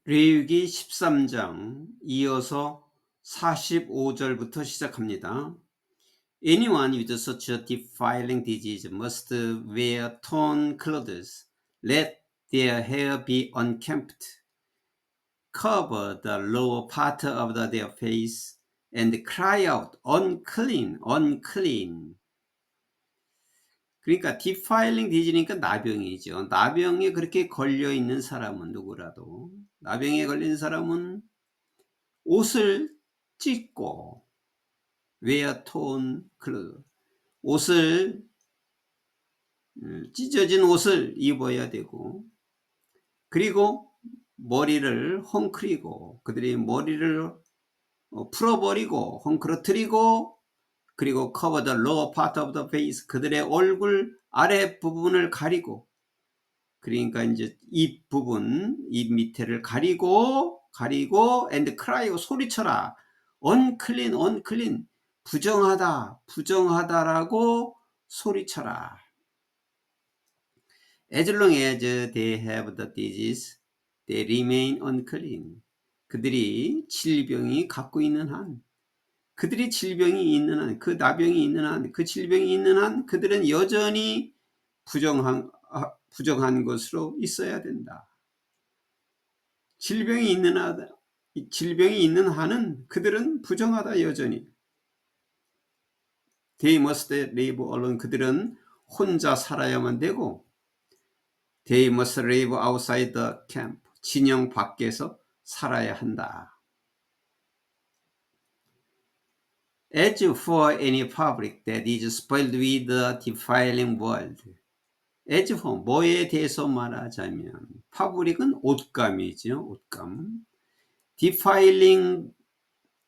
레위기 13장 이어서 45절부터 시작합니다. Anyone with such a defiling disease must wear torn clothes. Let their hair be unkempt. Cover the lower part of their face and cry out, unclean, unclean. 그러니까 defiling disease니까 나병이죠. 나병에 그렇게 걸려있는 사람은 누구라도, 나병에 걸린 사람은 옷을 찢고 wear torn clothes, 옷을 찢어진 옷을 입어야 되고, 그리고 머리를 헝클이고 그들이 머리를 풀어버리고 헝클어뜨리고, 그리고 cover the lower part of the face, 그들의 얼굴 아래 부분을 가리고, 그러니까 이제 입 부분, 입 밑에를 가리고 and cry, 소리쳐라, unclean, unclean, 부정하다, 부정하다라고 소리쳐라. As long as they have the disease, they remain unclean. 그들이 질병이 갖고 있는 한, 그들이 질병이 있는 한, 그 나병이 있는 한, 그 질병이 있는 한, 그들은 여전히 부정한 것으로 있어야 된다. 질병이 있는 한은 그들은 부정하다, 여전히. They must live alone. 그들은 혼자 살아야만 되고, They must live outside the camp. 진영 밖에서 살아야 한다. As for any fabric that is spoiled with the defiling world. As for, 뭐에 대해서 말하자면, 파브릭은 옷감이죠. 옷감. Defiling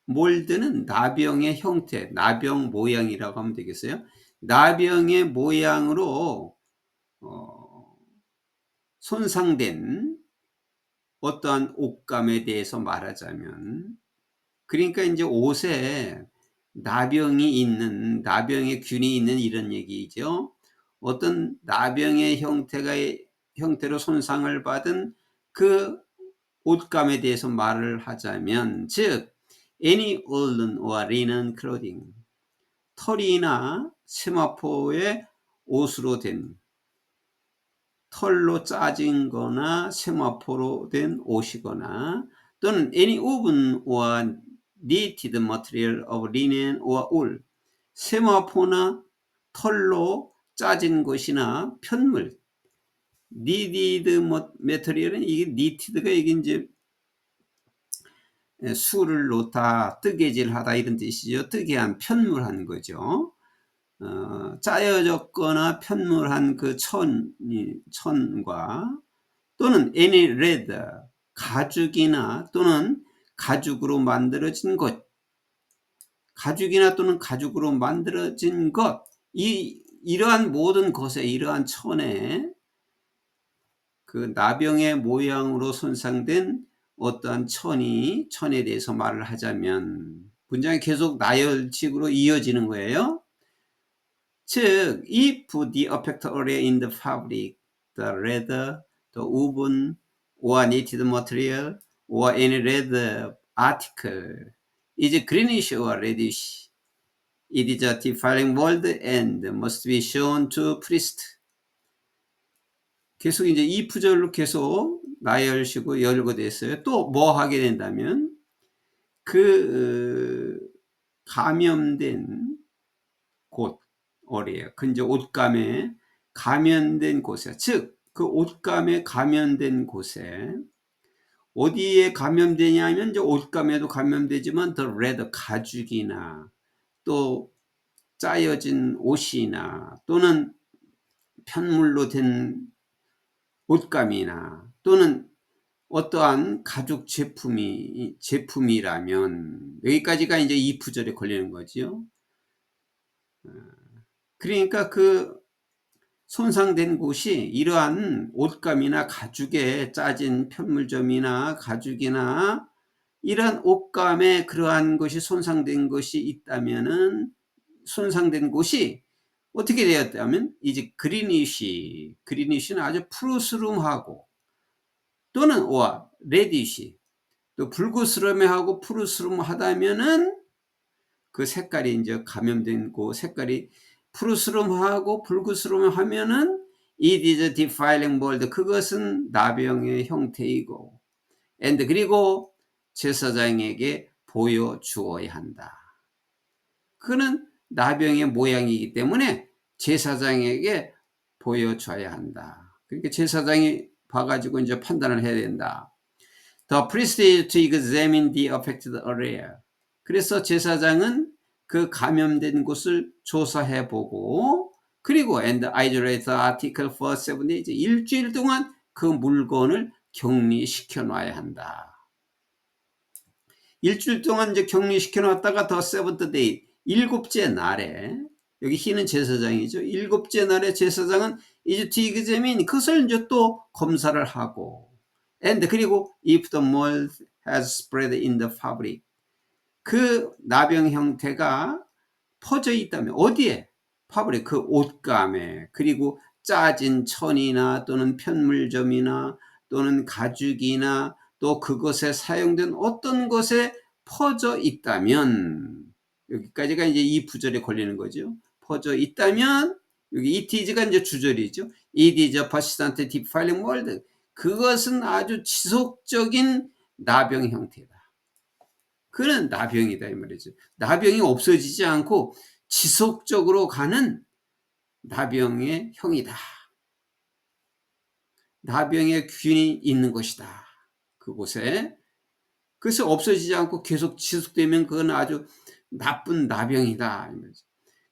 몰드는 나병의 형태, 나병 모양이라고 하면 되겠어요. 나병의 모양으로 손상된 어떠한 옷감에 대해서 말하자면, 그러니까 이제 옷에 나병이 있는, 나병의 균이 있는 이런 얘기죠. 어떤 나병의 형태로 손상을 받은 그 옷감에 대해서 말을 하자면, 즉 any woolen or linen clothing, 털이나 세마포의 옷으로 된, 털로 짜진 거나 세마포로 된 옷이거나, 또는 any woven or knitted material of linen or wool, 세마포나 털로 짜진 것이나 편물. knitted material은 이게 knited가 이게 이제 수를 놓다, 뜨개질하다 이런 뜻이죠. 뜨개한, 편물한 거죠. 짜여졌거나 편물한 그 천과, 또는 any leather, 가죽이나 또는 가죽으로 만들어진 것, 가죽이나 또는 가죽으로 만들어진 것, 이러한 모든 것에, 이러한 천에 그 나병의 모양으로 손상된 어떠한 천에 대해서 말을 하자면, 문장이 계속 나열식으로 이어지는 거예요. 즉, if the affected area in the fabric, the leather, the woven or knitted material or any leather article is greenish or reddish, it is a defiling mold and must be shown to priest. 계속 이제 이 구절로 계속 나열식으로 열거됐어요. 또 뭐 하게 된다면, 그 감염된 곳, 어뢰예요. 그 이제 옷감에 감염된 곳에, 즉 그 옷감에 감염된 곳에, 어디에 감염되냐면 이제 옷감에도 감염되지만 더 레더, 가죽이나 또 짜여진 옷이나 또는 편물로 된 옷감이나 또는 어떠한 가죽 제품이라면, 여기까지가 이제 이 구절에 걸리는 거죠. 그러니까 그 손상된 곳이 이러한 옷감이나 가죽에 짜진 편물점이나 가죽이나 이러한 옷감에 그러한 것이 손상된 것이 있다면은, 손상된 곳이 어떻게 되었다면, 이제 그리니쉬는 아주 푸르스름하고, 또는 레디시, 또 붉으스름하고 푸르스름하다면은 그 색깔이 이제 감염된 그 색깔이 푸르스름하고 붉으스름하면은 it is defiling mold, 그것은 나병의 형태이고, and 그리고 제사장에게 보여주어야 한다. 그는 나병의 모양이기 때문에 제사장에게 보여줘야 한다. 그러니까 제사장이 봐가지고 이제 판단을 해야 된다. The priest is to examine the affected area. 그래서 제사장은 그 감염된 곳을 조사해보고, 그리고 and isolate the article for 7 days. 일주일 동안 그 물건을 격리시켜 놔야 한다. 일주일 동안 이제 격리시켜 놨다가 the seventh day, 일곱째 날에, 여기 흰은 제사장이죠. 일곱째 날에 제사장은 이제 to examine, 그것을 이제 또 검사를 하고, and 그리고 if the mold has spread in the fabric, 그 나병 형태가 퍼져 있다면 어디에? 파브릭, 그 옷감에, 그리고 짜진 천이나 또는 편물점이나 또는 가죽이나 또 그것에 사용된 어떤 것에 퍼져 있다면, 여기까지가 이제 이 부절에 걸리는 거죠. 퍼져 있다면, 여기 it is가 이제 주절이죠. it is a persistent defiling mold. 그것은 아주 지속적인 나병 형태다. 그는 나병이다 이 말이죠. 나병이 없어지지 않고 지속적으로 가는 나병의 형이다. 나병의 균이 있는 것이다. 그곳에. 그래서 없어지지 않고 계속 지속되면 그건 아주 나쁜 나병이다.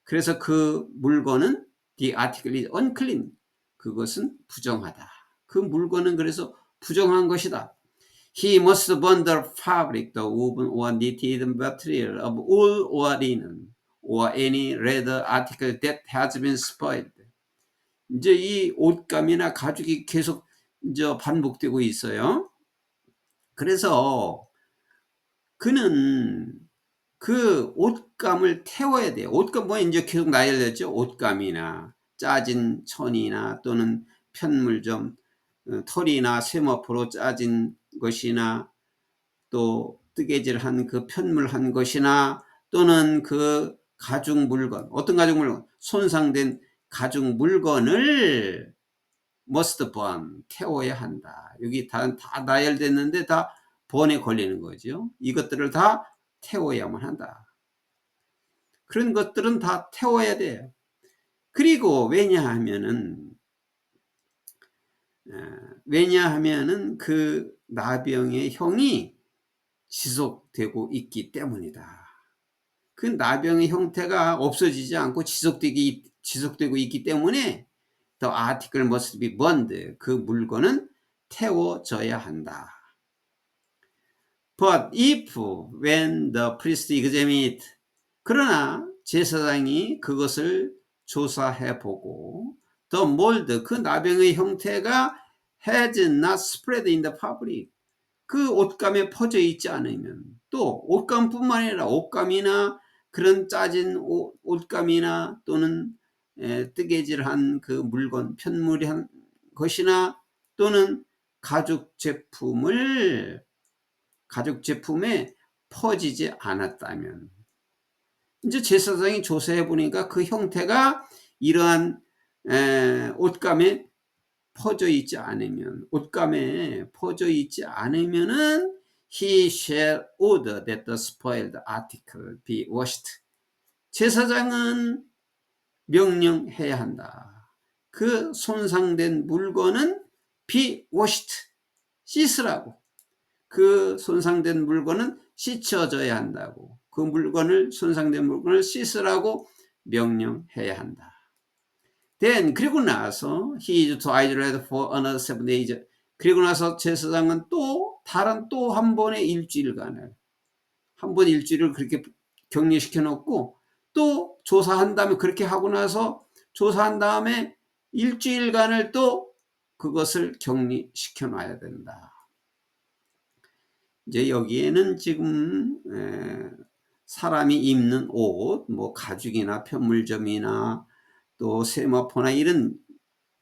그래서 그 물건은 the article is unclean. 그것은 부정하다. 그 물건은 그래서 부정한 것이다. He must burn the fabric, the woven or knitted material of wool or linen, or any leather article that has been spoiled. 이제 이 옷감이나 가죽이 계속 이제 반복되고 있어요. 그래서 그는 그 옷감을 태워야 돼요. 옷감 뭐 이제 계속 나열됐죠. 옷감이나 짜진 천이나 또는 편물점, 털이나 세모포로 짜진 것이나 또 뜨개질한 그 편물한 것이나 또는 그 가죽 물건, 어떤 가죽 물건, 손상된 가죽 물건을 must burn, 태워야 한다. 여기 다 나열됐는데 다 번에 걸리는 거죠. 이것들을 다 태워야만 한다. 그런 것들은 다 태워야 돼요. 그리고 왜냐하면은 그 나병의 형이 지속되고 있기 때문이다. 그 나병의 형태가 없어지지 않고 지속되고 있기 때문에 the article must be burned, 그 물건은 태워져야 한다. But if when the priest examine it, 그러나 제사장이 그것을 조사해보고 the mold, 그 나병의 형태가 has not spread in the fabric, 그 옷감에 퍼져 있지 않으면, 또 옷감뿐만 아니라 옷감이나 그런 짜진 옷감이나 또는 뜨개질한 그 물건, 편물한 것이나 또는 가죽 제품에 퍼지지 않았다면, 이제 제사장이 조사해 보니까 그 형태가 이러한 옷감에 퍼져 있지 않으면, 옷감에 퍼져 있지 않으면은 he shall order that the spoiled article be washed. 제사장은 명령해야 한다. 그 손상된 물건은 be washed, 씻으라고. 그 손상된 물건은 씻혀져야 한다고. 그 물건을, 손상된 물건을 씻으라고 명령해야 한다. Then, 그리고 나서 he is to isolate for another 7 days. 그리고 나서 제사장은 다른 또 한 번의 일주일간을, 한 번 일주일을 그렇게 격리시켜 놓고 또 조사한 다음에, 그렇게 하고 나서 조사한 다음에 일주일간을 또 그것을 격리시켜 놔야 된다. 이제 여기에는 지금 사람이 입는 옷, 뭐 가죽이나 편물점이나 또 세마포나 이런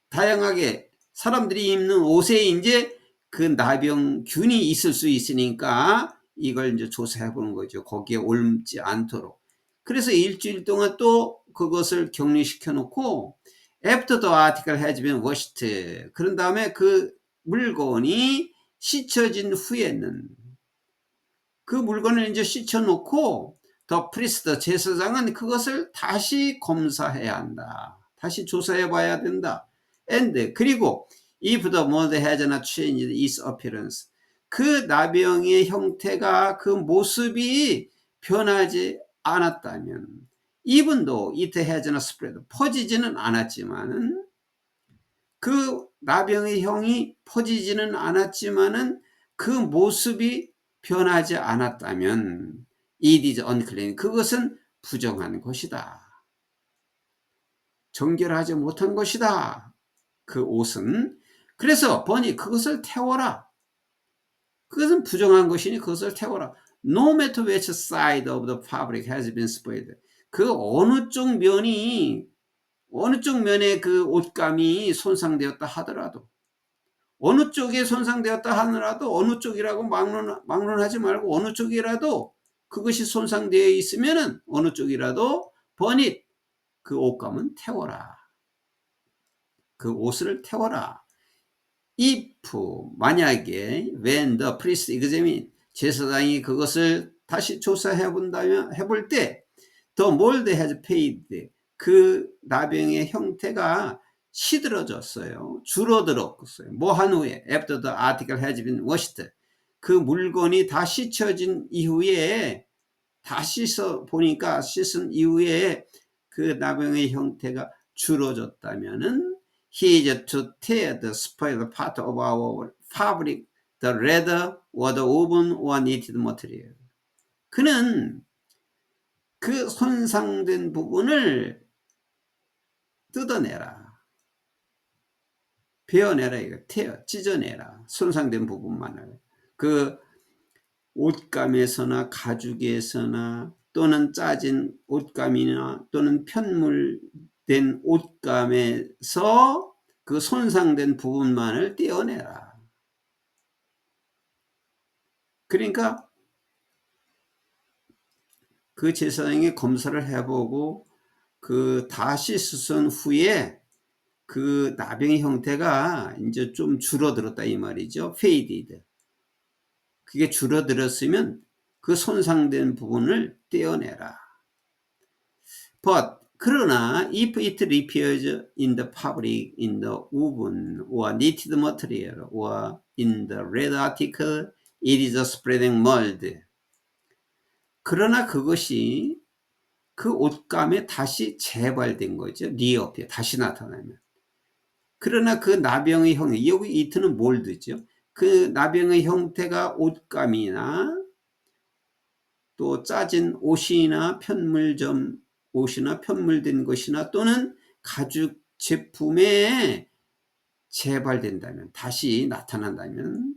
다양하게 사람들이 입는 옷에 이제 그 나병균이 있을 수 있으니까 이걸 이제 조사해 보는 거죠. 거기에 옮지 않도록. 그래서 일주일 동안 또 그것을 격리시켜 놓고 after the article has been washed, 그런 다음에 그 물건이 씻혀진 후에는, 그 물건을 이제 씻혀 놓고 더 프리스트, 제사장은 그것을 다시 검사해야 한다. 다시 조사해 봐야 된다. and, 그리고 if the mold has not changed its appearance, 그 나병의 형태가, 그 모습이 변하지 않았다면, even though it has not spread, 퍼지지는 않았지만은, 그 나병의 형이 퍼지지는 않았지만은 그 모습이 변하지 않았다면 it is unclean, 그것은 부정한 것이다. 정결하지 못한 것이다. 그 옷은. 그래서 버니, 그것을 태워라. 그것은 부정한 것이니 그것을 태워라. No matter which side of the fabric has been spoiled, 그 어느 쪽 면에 그 옷감이 손상되었다 하더라도, 어느 쪽에 손상되었다 하더라도, 어느 쪽이라고 막론하지 말고 어느 쪽이라도 그것이 손상되어 있으면은 어느 쪽이라도 버닛, 그 옷감은 태워라. 그 옷을 태워라. if, 만약에 when the priest examine, 제사장이 그것을 다시 조사해 본다면, 해볼 때 the mold has faded, 그 나병의 형태가 시들어졌어요. 줄어들었어요. 뭐 한 후에 after the article has been washed, 그 물건이 다 씻혀진 이후에, 다 씻어 보니까 씻은 이후에 그 나병의 형태가 줄어졌다면은 he is to tear the spoiled part of our fabric, the leather or the woven or knitted material. 그는 그 손상된 부분을 뜯어내라. 베어내라. 이거 찢어내라. 손상된 부분만을. 그 옷감에서나 가죽에서나 또는 짜진 옷감이나 또는 편물된 옷감에서 그 손상된 부분만을 떼어내라. 그러니까 그 제사장이 검사를 해보고 그 다 씻은 후에 그 나병의 형태가 이제 좀 줄어들었다 이 말이죠. faded. 그게 줄어들었으면 그 손상된 부분을 떼어내라. But, 그러나 if it appears in the fabric, in the woven or knitted material or in the red article, it is a spreading mold. 그러나 그것이 그 옷감에 다시 재발된 거죠. 리어피어, 다시 나타나면. 그러나 그 나병의 형태, 여기 이트는 몰드죠. 그 나병의 형태가 옷감이나 또 짜진 옷이나 옷이나 편물된 것이나 또는 가죽 제품에 재발된다면, 다시 나타난다면,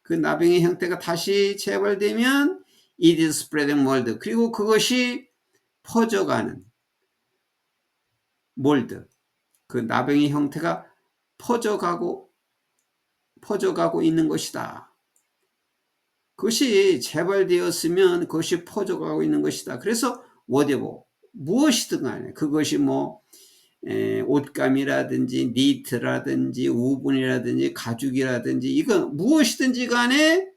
그 나병의 형태가 다시 재발되면 it is spreading mold, 그리고 그것이 퍼져가는 몰드, 그 나병의 형태가 퍼져가고 있는 것이다. 그것이 재발되었으면 그것이 퍼져가고 있는 것이다. 그래서 whatever, 무엇이든 간에 그것이 뭐 옷감이라든지 니트라든지 우분이라든지 가죽이라든지 이건 무엇이든지 간에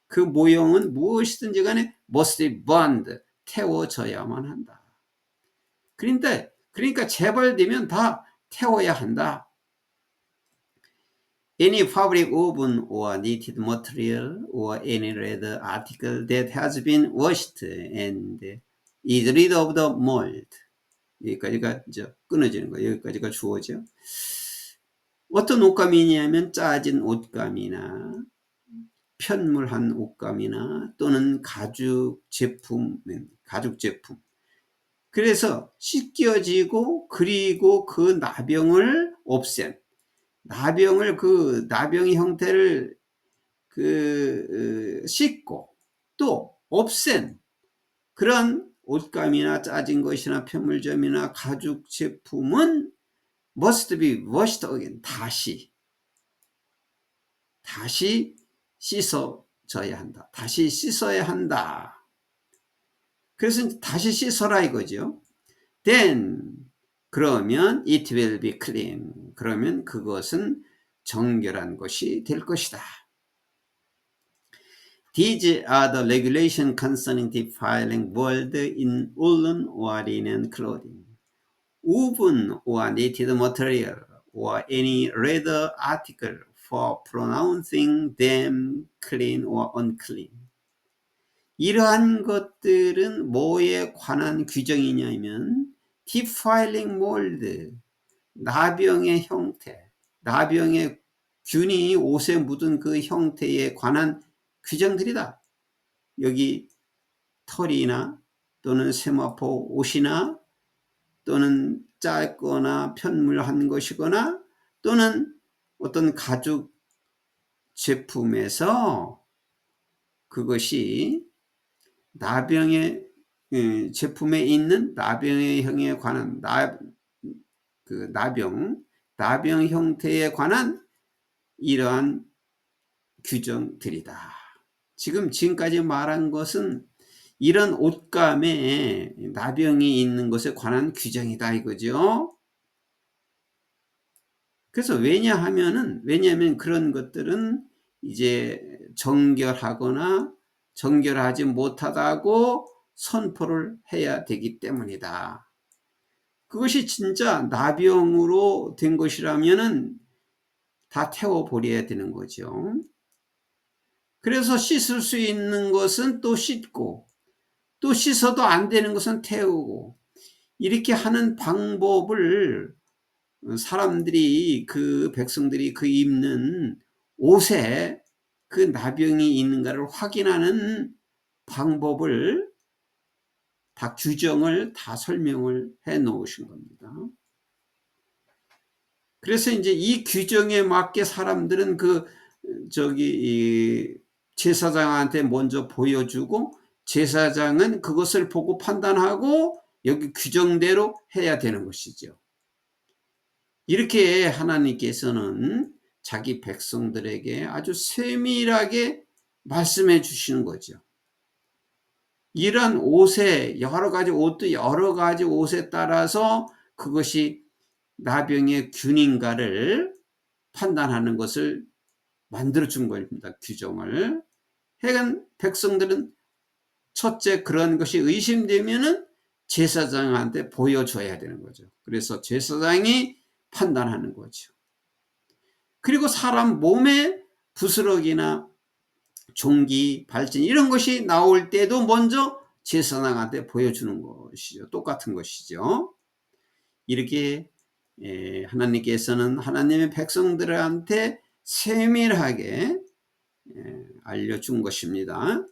그 모형은 무엇이든지 간에 must be burned, 태워져야만 한다. 그러니까 재발되면 다 태워야 한다. Any fabric woven or knitted material or any leather article that has been washed and is rid of the mold. 여기까지가 이제 끊어지는 거예요. 여기까지가 주어죠. 어떤 옷감이냐면 짜진 옷감이나 편물한 옷감이나 또는 가죽 제품. 그래서 씻겨지고 그리고 그 나병을 없앤, 그 나병의 형태를 씻고 또 없앤 그런 옷감이나 짜진 것이나 편물점이나 가죽 제품은 must be washed again, 다시 다시 씻어져야 한다. 다시 씻어야 한다. 그래서 다시 씻어라 이거죠. Then 그러면 it will be clean. 그러면 그것은 정결한 것이 될 것이다. These are the regulations concerning defiling mold in woolen or linen clothing, woven or knitted material, or any leather article for pronouncing them clean or unclean. 이러한 것들은 뭐에 관한 규정이냐면 defiling mold, 나병의 형태, 나병의 균이 옷에 묻은 그 형태에 관한 규정들이다. 여기 털이나 또는 세마포 옷이나 또는 짧거나 편물한 것이거나 또는 어떤 가죽 제품에서 그것이 나병의 제품에 있는 나병의 형에 관한 나병 형태에 관한 이러한 규정들이다. 지금까지 말한 것은 이런 옷감에 나병이 있는 것에 관한 규정이다 이거죠. 그래서 왜냐하면 그런 것들은 이제 정결하거나 정결하지 못하다고 선포를 해야 되기 때문이다. 그것이 진짜 나병으로 된 것이라면은 다 태워버려야 되는 거죠. 그래서 씻을 수 있는 것은 또 씻고 또 씻어도 안 되는 것은 태우고 이렇게 하는 방법을 사람들이 백성들이 그 입는 옷에 그 나병이 있는가를 확인하는 방법을 다 규정을 다 설명을 해 놓으신 겁니다. 그래서 이제 이 규정에 맞게 사람들은 제사장한테 먼저 보여주고 제사장은 그것을 보고 판단하고 여기 규정대로 해야 되는 것이죠. 이렇게 하나님께서는 자기 백성들에게 아주 세밀하게 말씀해 주시는 거죠. 이런 옷에 여러 가지 옷에 따라서 그것이 나병의 균인가를 판단하는 것을 만들어 준 겁니다. 규정을. 하여간 백성들은 첫째 그런 것이 의심되면은 제사장한테 보여줘야 되는 거죠. 그래서 제사장이 판단하는 거죠. 그리고 사람 몸에 부스러기나 종기, 발진 이런 것이 나올 때도 먼저 제사장한테 보여주는 것이죠. 똑같은 것이죠. 이렇게 하나님께서는 하나님의 백성들한테 세밀하게 알려준 것입니다.